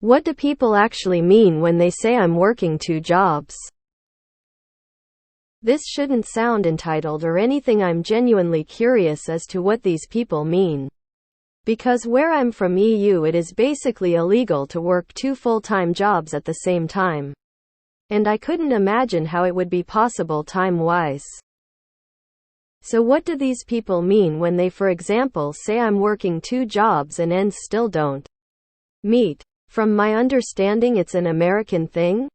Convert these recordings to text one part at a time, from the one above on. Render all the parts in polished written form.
What do people actually mean when they say I'm working 2 jobs? This shouldn't sound entitled or anything. I'm genuinely curious as to what these people mean. Because where I'm from EU, it is basically illegal to work 2 full-time jobs at the same time. And I couldn't imagine how it would be possible time-wise. So what do these people mean when they, for example, say I'm working 2 jobs and ends still don't meet? From my understanding, it's an American thing.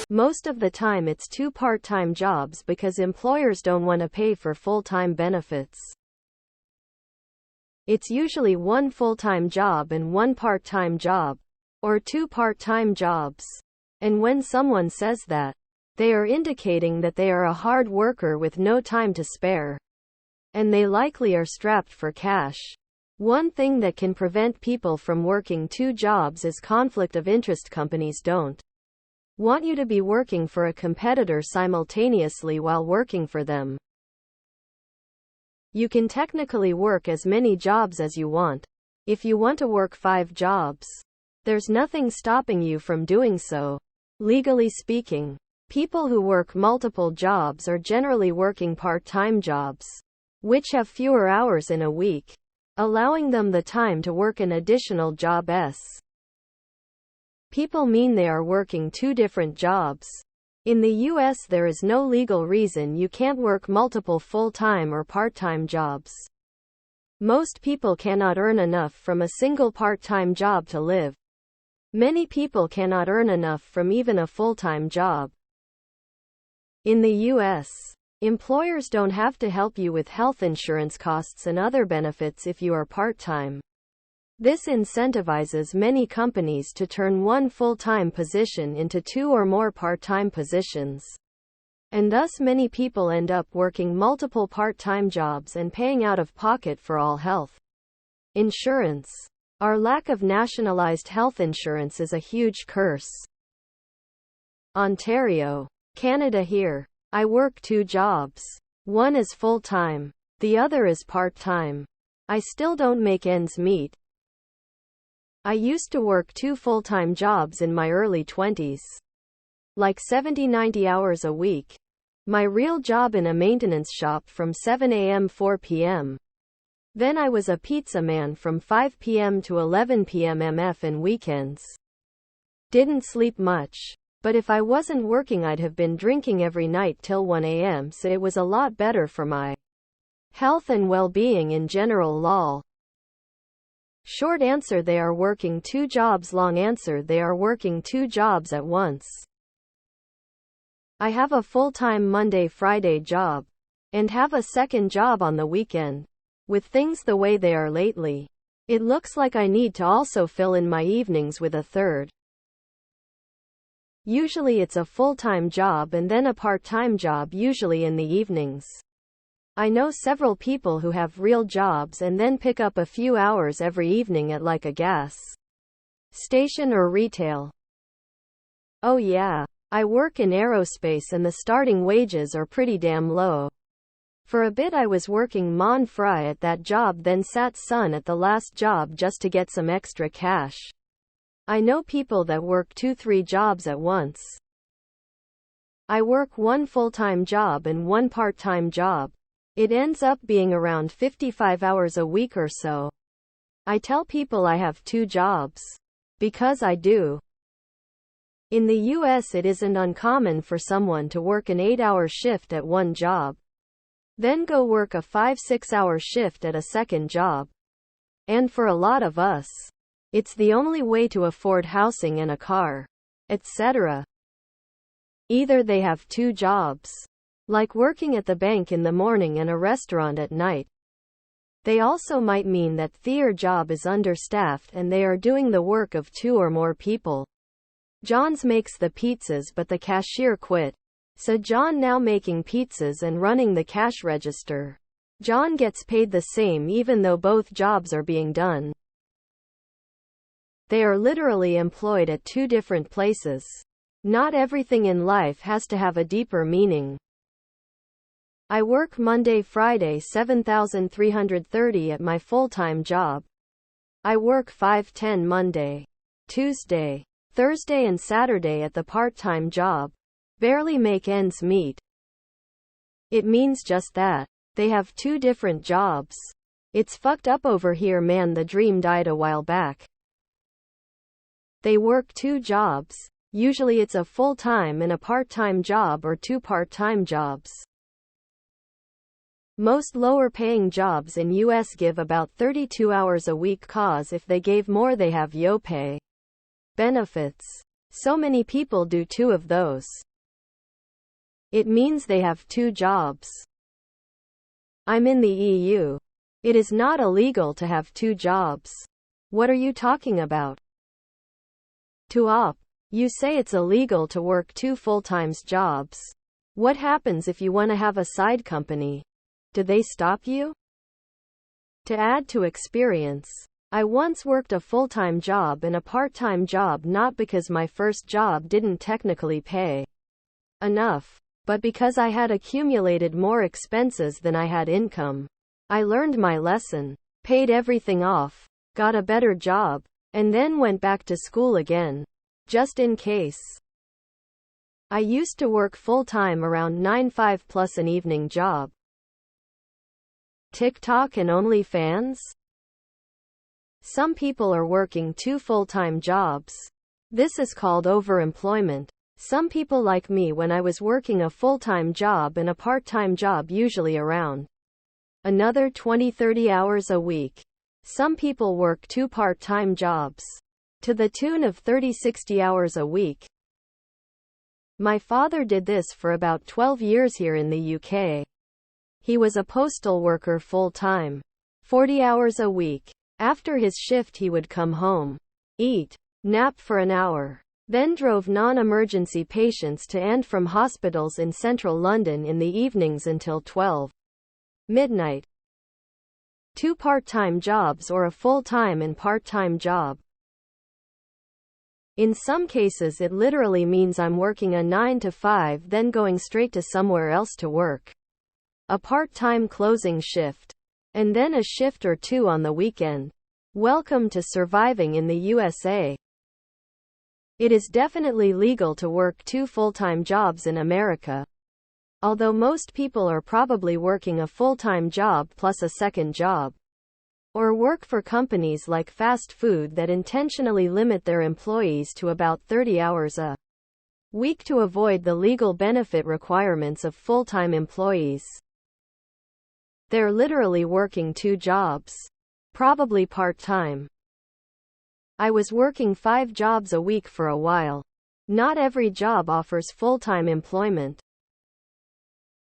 Most of the time it's 2 part-time jobs because employers don't want to pay for full-time benefits. It's usually 1 full-time job and 1 part-time job, or 2 part-time jobs. And when someone says that, they are indicating that they are a hard worker with no time to spare. And they likely are strapped for cash. One thing that can prevent people from working 2 jobs is conflict of interest. Companies don't want you to be working for a competitor simultaneously while working for them. You can technically work as many jobs as you want. If you want to work 5 jobs, there's nothing stopping you from doing so. Legally speaking, people who work multiple jobs are generally working part-time jobs, which have fewer hours in a week, allowing them the time to work an additional jobs. People mean they are working 2 different jobs. In the US, there is no legal reason you can't work multiple full-time or part-time jobs. Most people cannot earn enough from a single part-time job to live. Many people cannot earn enough from even a full-time job. In the US, employers don't have to help you with health insurance costs and other benefits if you are part-time. This incentivizes many companies to turn 1 full-time position into 2 or more part-time positions. And thus many people end up working multiple part-time jobs and paying out of pocket for all health insurance. Our lack of nationalized health insurance is a huge curse. Ontario, Canada. Here, I work 2 jobs. One is full-time. The other is part-time. I still don't make ends meet. I used to work 2 full-time jobs in my early 20s. Like 70-90 hours a week. My real job in a maintenance shop from 7 a.m. 4 p.m. Then I was a pizza man from 5 p.m. to 11 p.m. MF and weekends. Didn't sleep much. But if I wasn't working, I'd have been drinking every night till 1 a.m. So it was a lot better for my health and well-being in general. Lol. Short answer: they are working 2 jobs. Long answer: they are working 2 jobs at once. I have a full-time Monday-Friday job, and have a second job on the weekend. With things the way they are lately, it looks like I need to also fill in my evenings with a third. Usually it's a full-time job and then a part-time job, usually in the evenings. I know several people who have real jobs and then pick up a few hours every evening at like a gas station or retail. Oh yeah, I work in aerospace and the starting wages are pretty damn low. For a bit I was working mon fry at that job, then sat sun at the last job just to get some extra cash. I know people that work 2-3 jobs at once. I work 1 full-time job and 1 part-time job. It ends up being around 55 hours a week or so. I tell people I have 2 jobs. Because I do. In the US, it isn't uncommon for someone to work an 8-hour shift at one job, then go work a 5-6 hour shift at a second job. And for a lot of us, it's the only way to afford housing and a car, etc. Either they have 2 jobs, like working at the bank in the morning and a restaurant at night. They also might mean that their job is understaffed and they are doing the work of 2 or more people. John's makes the pizzas but the cashier quit. So John now making pizzas and running the cash register. John gets paid the same even though both jobs are being done. They are literally employed at 2 different places. Not everything in life has to have a deeper meaning. I work Monday, Friday 7,330 at my full-time job. I work 5-10 Monday, Tuesday, Thursday and Saturday at the part-time job. Barely make ends meet. It means just that. They have two different jobs. It's fucked up over here, man. The dream died a while back. They work two jobs. Usually it's a full-time and a part-time job or two part-time jobs. Most lower-paying jobs in US give about 32 hours a week, cause if they gave more they have yo pay benefits. So many people do two of those. It means they have two jobs. I'm in the EU. It is not illegal to have two jobs. What are you talking about? To op. You say it's illegal to work two full-time jobs. What happens if you want to have a side company? Do they stop you? To add to experience, I once worked a full-time job and a part-time job, not because my first job didn't technically pay enough, but because I had accumulated more expenses than I had income. I learned my lesson, paid everything off, got a better job, and then went back to school again, just in case. I used to work full-time around 9-5 plus an evening job. TikTok and OnlyFans? Some people are working two full-time jobs. This is called overemployment. Some people like me, when I was working a full-time job and a part-time job, usually around another 20-30 hours a week. Some people work two part-time jobs to the tune of 30-60 hours a week. My father did this for about 12 years here in the UK. He was a postal worker full-time, 40 hours a week. After his shift he would come home, eat, nap for an hour, then drove non-emergency patients to and from hospitals in central London in the evenings until 12 midnight. Two part-time jobs or a full-time and part-time job. In some cases it literally means I'm working a 9 to 5 then going straight to somewhere else to work a part-time closing shift, and then a shift or two on the weekend. Welcome to surviving in the USA. It is definitely legal to work two full-time jobs in America. Although most people are probably working a full-time job plus a second job. Or work for companies like fast food that intentionally limit their employees to about 30 hours a week to avoid the legal benefit requirements of full-time employees. They're literally working two jobs. Probably part-time. I was working 5 jobs a week for a while. Not every job offers full-time employment.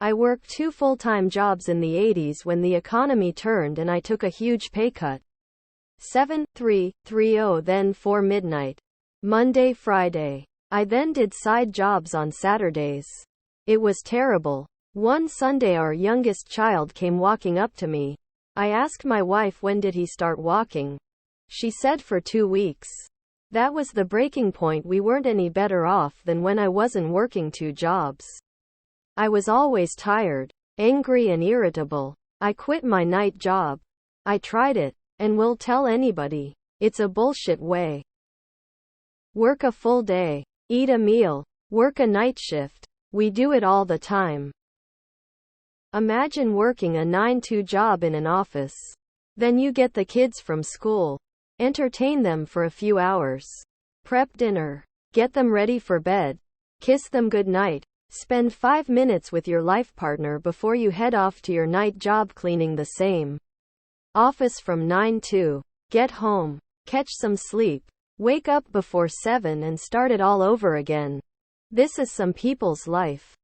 I worked 2 full-time jobs in the 80s when the economy turned and I took a huge pay cut. 7-3-3-0 then 4 midnight. Monday, Friday. I then did side jobs on Saturdays. It was terrible. One Sunday our youngest child came walking up to me. I asked my wife, when did he start walking? She said for 2 weeks. That was the breaking point. We weren't any better off than when I wasn't working 2 jobs. I was always tired, angry and irritable. I quit my night job. I tried it, and will tell anybody, it's a bullshit way. Work a full day, eat a meal, work a night shift. We do it all the time. Imagine working a 9-to job in an office. Then you get the kids from school, entertain them for a few hours, prep dinner, get them ready for bed, kiss them goodnight, spend 5 minutes with your life partner before you head off to your night job cleaning the same office from 9 to, get home, catch some sleep, wake up before 7 and start it all over again. This is some people's life.